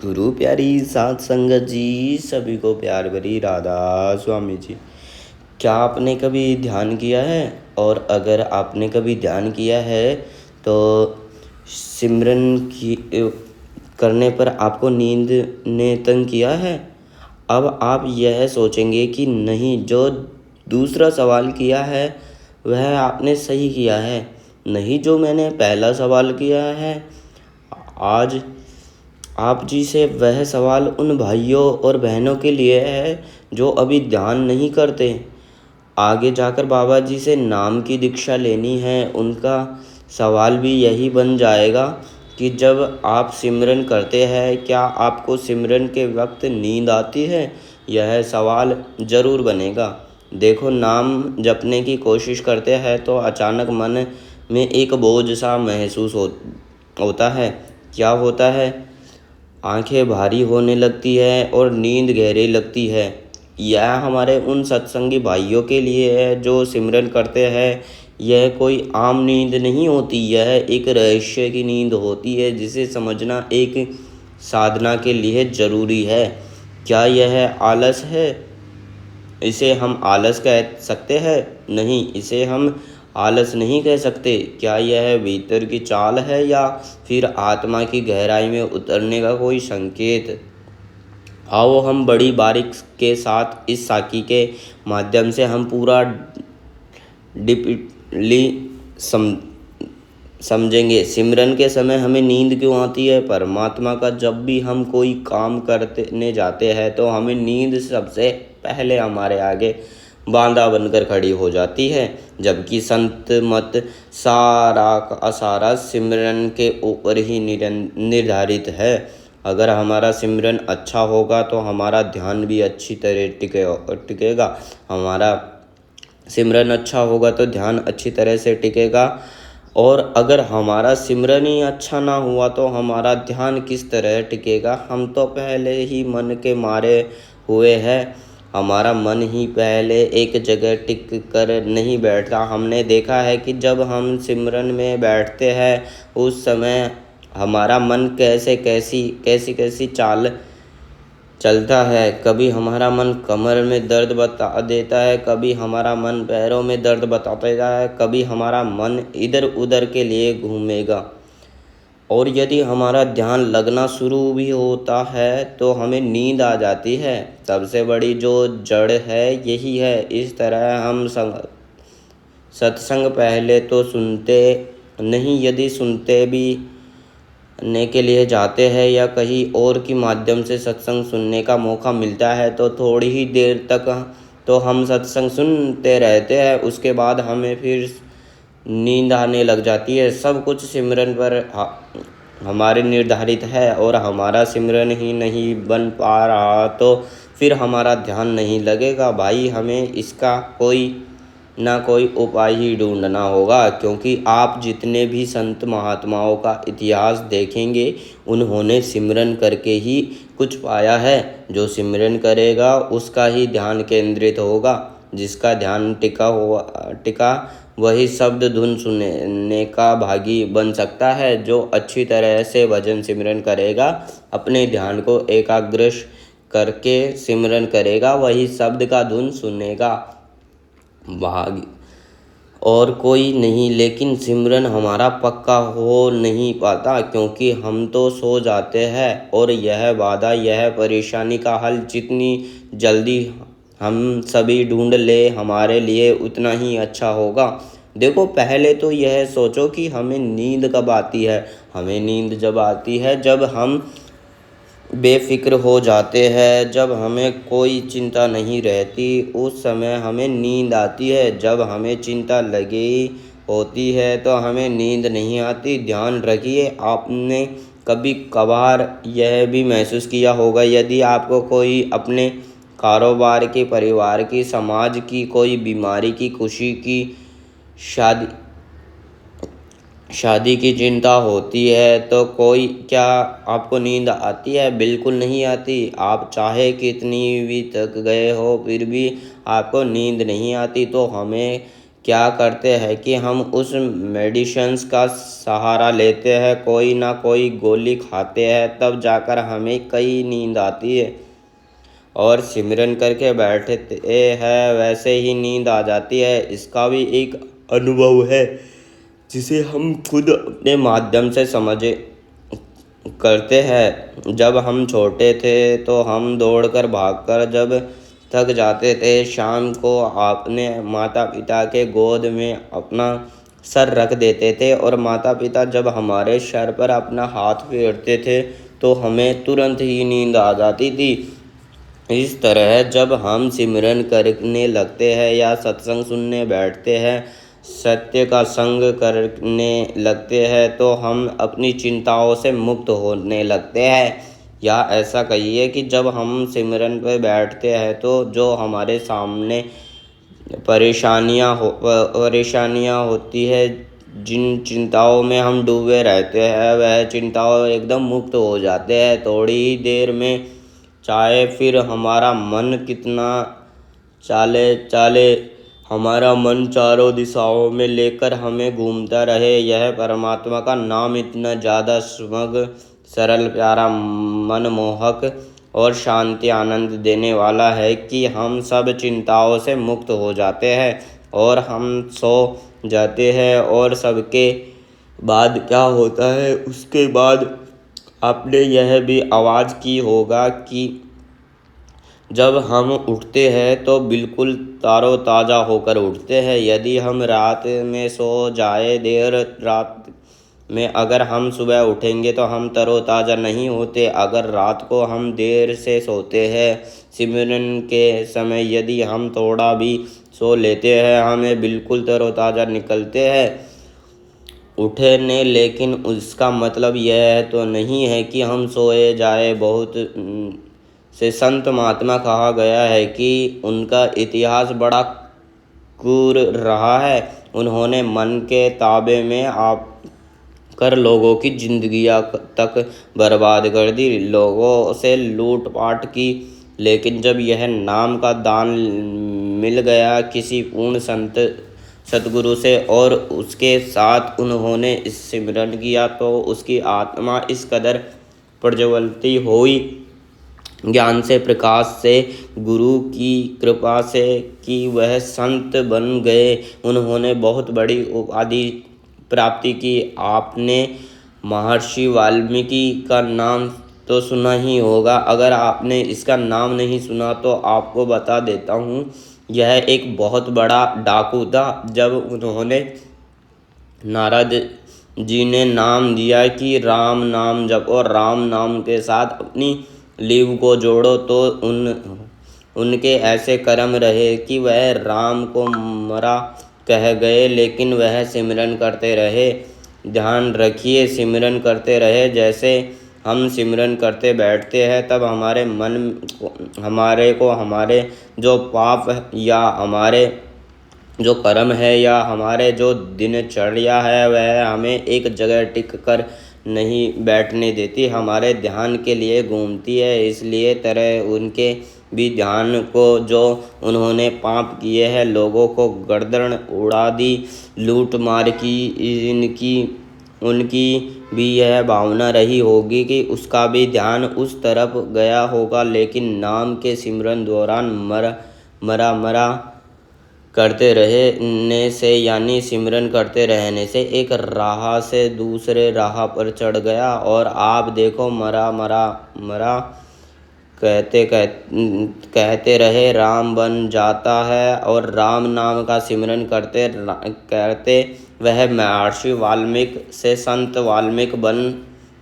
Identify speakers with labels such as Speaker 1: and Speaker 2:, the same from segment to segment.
Speaker 1: गुरु प्यारी सात संगत जी, सभी को प्यार भरी राधा स्वामी जी। क्या आपने कभी ध्यान किया है? और अगर आपने कभी ध्यान किया है तो सिमरन की करने पर आपको नींद ने तंग किया है? अब आप यह सोचेंगे कि नहीं, जो दूसरा सवाल किया है वह आपने सही किया है, नहीं जो मैंने पहला सवाल किया है। आज आप जी से वह सवाल उन भाइयों और बहनों के लिए है जो अभी ध्यान नहीं करते। आगे जाकर बाबा जी से नाम की दीक्षा लेनी है। उनका सवाल भी यही बन जाएगा कि जब आप सिमरन करते हैं, क्या आपको सिमरन के वक्त नींद आती है? यह सवाल ज़रूर बनेगा। देखो, नाम जपने की कोशिश करते हैं तो अचानक मन में एक बोझ सा महसूस होता है। क्या होता है? आंखें भारी होने लगती है और नींद गहरी लगती है। यह हमारे उन सत्संगी भाइयों के लिए है जो सिमरन करते हैं। यह कोई आम नींद नहीं होती, यह एक रहस्य की नींद होती है जिसे समझना एक साधना के लिए ज़रूरी है। क्या यह आलस है? इसे हम आलस कह सकते हैं? नहीं, इसे हम आलस नहीं कह सकते। क्या यह भीतर की चाल है या फिर आत्मा की गहराई में उतरने का कोई संकेत? आओ हम बड़ी बारीक के साथ इस साखी के माध्यम से हम पूरा डीपली समझेंगे। सिमरन के समय हमें नींद क्यों आती है? परमात्मा का जब भी हम कोई काम करने जाते हैं तो हमें नींद सबसे पहले हमारे आगे बांधा बनकर खड़ी हो जाती है, जबकि संत मत सारा का सारा सिमरन के ऊपर ही निर्धारित है। अगर हमारा सिमरन अच्छा होगा तो हमारा ध्यान भी अच्छी तरह टिकेगा। हमारा सिमरन अच्छा होगा तो ध्यान अच्छी तरह से टिकेगा। और अगर हमारा सिमरन ही अच्छा ना हुआ तो हमारा ध्यान किस तरह टिकेगा? हम तो पहले ही मन के मारे हुए हैं। हमारा मन ही पहले एक जगह टिक कर नहीं बैठता। हमने देखा है कि जब हम सिमरन में बैठते हैं उस समय हमारा मन कैसी कैसी चाल चलता है। कभी हमारा मन कमर में दर्द बता देता है, कभी हमारा मन पैरों में दर्द बता देता है, कभी हमारा मन इधर उधर के लिए घूमेगा। और यदि हमारा ध्यान लगना शुरू भी होता है तो हमें नींद आ जाती है। सबसे बड़ी जो जड़ है यही है। इस तरह हम सत्संग पहले तो सुनते नहीं, यदि सुनते भी ने के लिए जाते हैं या कहीं और की माध्यम से सत्संग सुनने का मौका मिलता है तो थोड़ी ही देर तक तो हम सत्संग सुनते रहते हैं। उसके बाद हमें फिर नींद आने लग जाती है। सब कुछ सिमरन पर हमारे निर्धारित है और हमारा सिमरन ही नहीं बन पा रहा तो फिर हमारा ध्यान नहीं लगेगा। भाई, हमें इसका कोई ना कोई उपाय ही ढूंढना होगा, क्योंकि आप जितने भी संत महात्माओं का इतिहास देखेंगे उन्होंने सिमरन करके ही कुछ पाया है। जो सिमरन करेगा उसका ही ध्यान केंद्रित होगा। जिसका ध्यान टिका वही शब्द धुन सुनने का भागी बन सकता है। जो अच्छी तरह से भजन सिमरन करेगा, अपने ध्यान को एकाग्र करके सिमरन करेगा, वही शब्द का धुन सुनेगा। भाग और कोई नहीं। लेकिन सिमरन हमारा पक्का हो नहीं पाता क्योंकि हम तो सो जाते हैं। और यह बाधा, यह परेशानी का हल जितनी जल्दी हम सभी ढूंढ ले हमारे लिए उतना ही अच्छा होगा। देखो, पहले तो यह सोचो कि हमें नींद कब आती है। हमें नींद जब आती है जब हम बेफिक्र हो जाते हैं, जब हमें कोई चिंता नहीं रहती, उस समय हमें नींद आती है। जब हमें चिंता लगी होती है तो हमें नींद नहीं आती। ध्यान रखिए, आपने कभी कभार यह भी महसूस किया होगा, यदि आपको कोई अपने कारोबार की, परिवार की, समाज की, कोई बीमारी की, खुशी की, शादी शादी की चिंता होती है तो क्या आपको नींद आती है? बिल्कुल नहीं आती। आप चाहे कितनी भी थक गए हो फिर भी आपको नींद नहीं आती। तो हमें क्या करते हैं कि हम उस मेडिसिन्स का सहारा लेते हैं, कोई ना कोई गोली खाते हैं, तब जाकर हमें कई नींद आती है। और सिमरन करके बैठते हैं वैसे ही नींद आ जाती है। इसका भी एक अनुभव है जिसे हम खुद अपने माध्यम से समझे करते हैं। जब हम छोटे थे तो हम दौड़कर भागकर जब थक जाते थे, शाम को अपने माता पिता के गोद में अपना सर रख देते थे और माता पिता जब हमारे सर पर अपना हाथ फेरते थे तो हमें तुरंत ही नींद आ जाती थी। इस तरह जब हम सिमरन करने लगते हैं या सत्संग सुनने बैठते हैं, सत्य का संग करने लगते हैं, तो हम अपनी चिंताओं से मुक्त होने लगते हैं। या ऐसा कहिए कि जब हम सिमरन पर बैठते हैं तो जो हमारे सामने परेशानियाँ होती है, जिन चिंताओं में हम डूबे रहते हैं, वह चिंताओं एकदम मुक्त हो जाते हैं थोड़ी ही देर में। चाहे फिर हमारा मन कितना चाले चाले, हमारा मन चारों दिशाओं में लेकर हमें घूमता रहे, यह परमात्मा का नाम इतना ज़्यादा सुमग, सरल, प्यारा, मनमोहक और शांति आनंद देने वाला है कि हम सब चिंताओं से मुक्त हो जाते हैं और हम सो जाते हैं। और सबके बाद क्या होता है, उसके बाद आपने यह भी आवाज़ की होगा कि जब हम उठते हैं तो बिल्कुल ताज़ा होकर उठते हैं। यदि हम रात में सो जाए देर रात में, अगर हम सुबह उठेंगे तो हम तरोताज़ा नहीं होते। अगर रात को हम देर से सोते हैं, सिमरन के समय यदि हम थोड़ा भी सो लेते हैं, हमें बिल्कुल तरोताज़ा निकलते हैं उठने। लेकिन उसका मतलब यह तो नहीं है कि हम सोए जाए। बहुत से संत महात्मा कहा गया है कि उनका इतिहास बड़ा क्रूर रहा है। उन्होंने मन के ताबे में आप कर लोगों की जिंदगियां तक बर्बाद कर दी, लोगों से लूटपाट की। लेकिन जब यह नाम का दान मिल गया किसी पूर्ण संत सतगुरु से और उसके साथ उन्होंने इस सिमरन किया, तो उसकी आत्मा इस कदर प्रज्वलित हुई ज्ञान से, प्रकाश से, गुरु की कृपा से कि वह संत बन गए। उन्होंने बहुत बड़ी उपाधि प्राप्ति की। आपने महर्षि वाल्मीकि का नाम तो सुना ही होगा। अगर आपने इसका नाम नहीं सुना तो आपको बता देता हूँ। यह एक बहुत बड़ा डाकू था। जब उन्होंने नारद जी ने नाम दिया कि राम नाम जपो, राम नाम के साथ अपनी लीव को जोड़ो, तो उनके ऐसे कर्म रहे कि वह राम को मरा कह गए, लेकिन वह सिमरन करते रहे। ध्यान रखिए, सिमरन करते रहे। जैसे हम सिमरन करते बैठते हैं तब हमारे हमारे जो पाप या हमारे जो कर्म है या हमारे जो दिनचर्या है, वह हमें एक जगह टिक कर नहीं बैठने देती, हमारे ध्यान के लिए घूमती है। इसलिए तरह उनके भी ध्यान को, जो उन्होंने पाप किए हैं, लोगों को गर्दन उड़ा दी, लूट मार की, उनकी भी यह भावना रही होगी कि उसका भी ध्यान उस तरफ गया होगा। लेकिन नाम के सिमरन दौरान मरा करते रहने से, यानी सिमरन करते रहने से एक राह से दूसरे राह पर चढ़ गया। और आप देखो, मरा कहते रहे राम बन जाता है। और राम नाम का सिमरन करते वह महर्षि वाल्मीकि से संत वाल्मीकि बन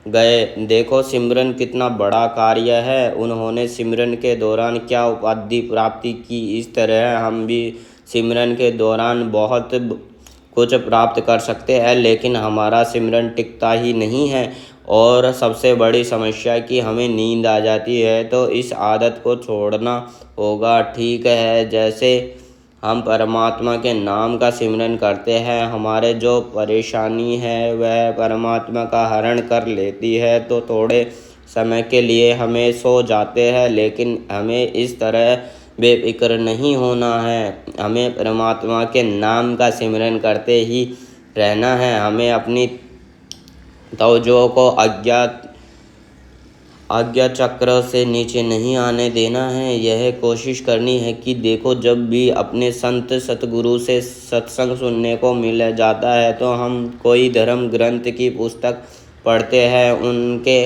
Speaker 1: गए। देखो सिमरन कितना बड़ा कार्य है। उन्होंने सिमरन के दौरान क्या उपाधि प्राप्ति की। इस तरह हम भी सिमरन के दौरान बहुत कुछ प्राप्त कर सकते हैं, लेकिन हमारा सिमरन टिकता ही नहीं है। और सबसे बड़ी समस्या कि हमें नींद आ जाती है, तो इस आदत को छोड़ना होगा। ठीक है, जैसे हम परमात्मा के नाम का सिमरन करते हैं, हमारे जो परेशानी है वह परमात्मा का हरण कर लेती है, तो थोड़े समय के लिए हमें सो जाते हैं, लेकिन हमें इस तरह बेफिक्र नहीं होना है। हमें परमात्मा के नाम का सिमरन करते ही रहना है। हमें अपनी तवज्जो को आज्ञा चक्र से नीचे नहीं आने देना है। यह कोशिश करनी है कि देखो, जब भी अपने संत सतगुरु से सत्संग सुनने को मिल जाता है तो हम कोई धर्म ग्रंथ की पुस्तक पढ़ते हैं, उनके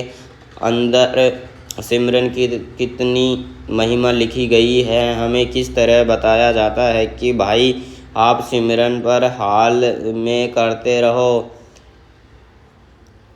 Speaker 1: अंदर सिमरन की कितनी महिमा लिखी गई है। हमें किस तरह बताया जाता है कि भाई आप सिमरन पर हाल में करते रहो,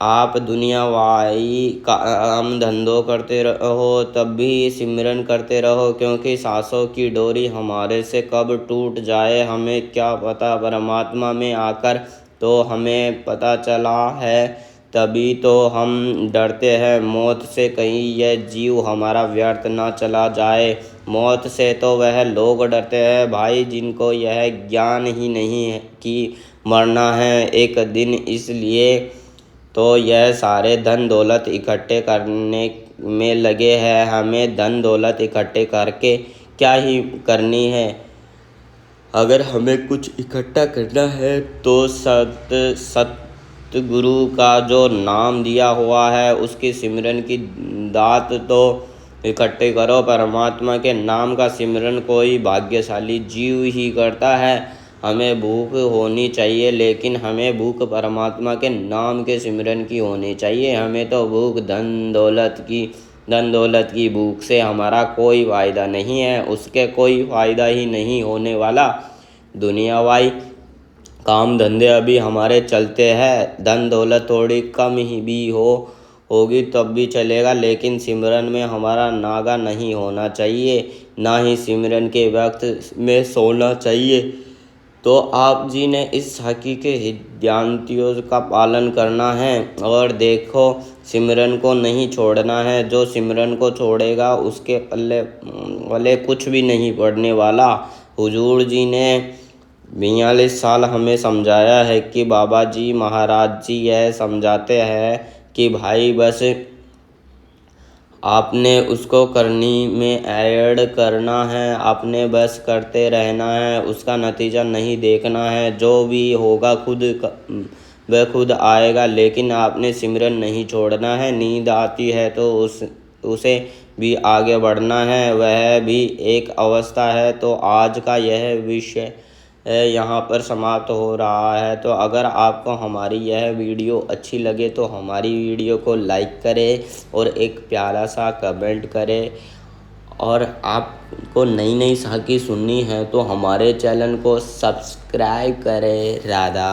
Speaker 1: आप दुनियावाई काम धंधों करते रहो, तब भी सिमरन करते रहो, क्योंकि सांसों की डोरी हमारे से कब टूट जाए हमें क्या पता। परमात्मा में आकर तो हमें पता चला है, तभी तो हम डरते हैं मौत से, कहीं यह जीव हमारा व्यर्थ ना चला जाए। मौत से तो वह लोग डरते हैं भाई जिनको यह ज्ञान ही नहीं है कि मरना है एक दिन। इसलिए तो यह सारे धन दौलत इकट्ठे करने में लगे हैं। हमें धन दौलत इकट्ठे करके क्या ही करनी है। अगर हमें कुछ इकट्ठा करना है तो सतगुरु का जो नाम दिया हुआ है उसकी सिमरन की दात तो इकट्ठे करो। परमात्मा के नाम का सिमरन कोई भाग्यशाली जीव ही करता है। हमें भूख होनी चाहिए, लेकिन हमें भूख परमात्मा के नाम के सिमरन की होनी चाहिए। हमें तो भूख धन दौलत की भूख से हमारा कोई फ़ायदा नहीं है, उसके कोई फ़ायदा ही नहीं होने वाला। दुनियावाई काम धंधे अभी हमारे चलते हैं, धन दौलत थोड़ी कम ही भी होगी तब भी चलेगा, लेकिन सिमरन में हमारा नागा नहीं होना चाहिए, ना ही सिमरन के वक्त में सोना चाहिए। तो आप जी ने इस हकीकी हिदायतियों का पालन करना है और देखो, सिमरन को नहीं छोड़ना है। जो सिमरन को छोड़ेगा उसके पल्ले कुछ भी नहीं पड़ने वाला। हुजूर जी ने 42 साल हमें समझाया है कि बाबा जी महाराज जी यह समझाते हैं कि भाई बस आपने उसको करनी में ऐड करना है, आपने बस करते रहना है, उसका नतीजा नहीं देखना है। जो भी होगा वह खुद आएगा, लेकिन आपने सिमरन नहीं छोड़ना है। नींद आती है तो उसे भी आगे बढ़ना है, वह भी एक अवस्था है। तो आज का यह विषय यहाँ पर समाप्त हो रहा है। तो अगर आपको हमारी यह वीडियो अच्छी लगे तो हमारी वीडियो को लाइक करें और एक प्यारा सा कमेंट करें। और आपको नई नई साखी सुननी है तो हमारे चैनल को सब्सक्राइब करें। राधा।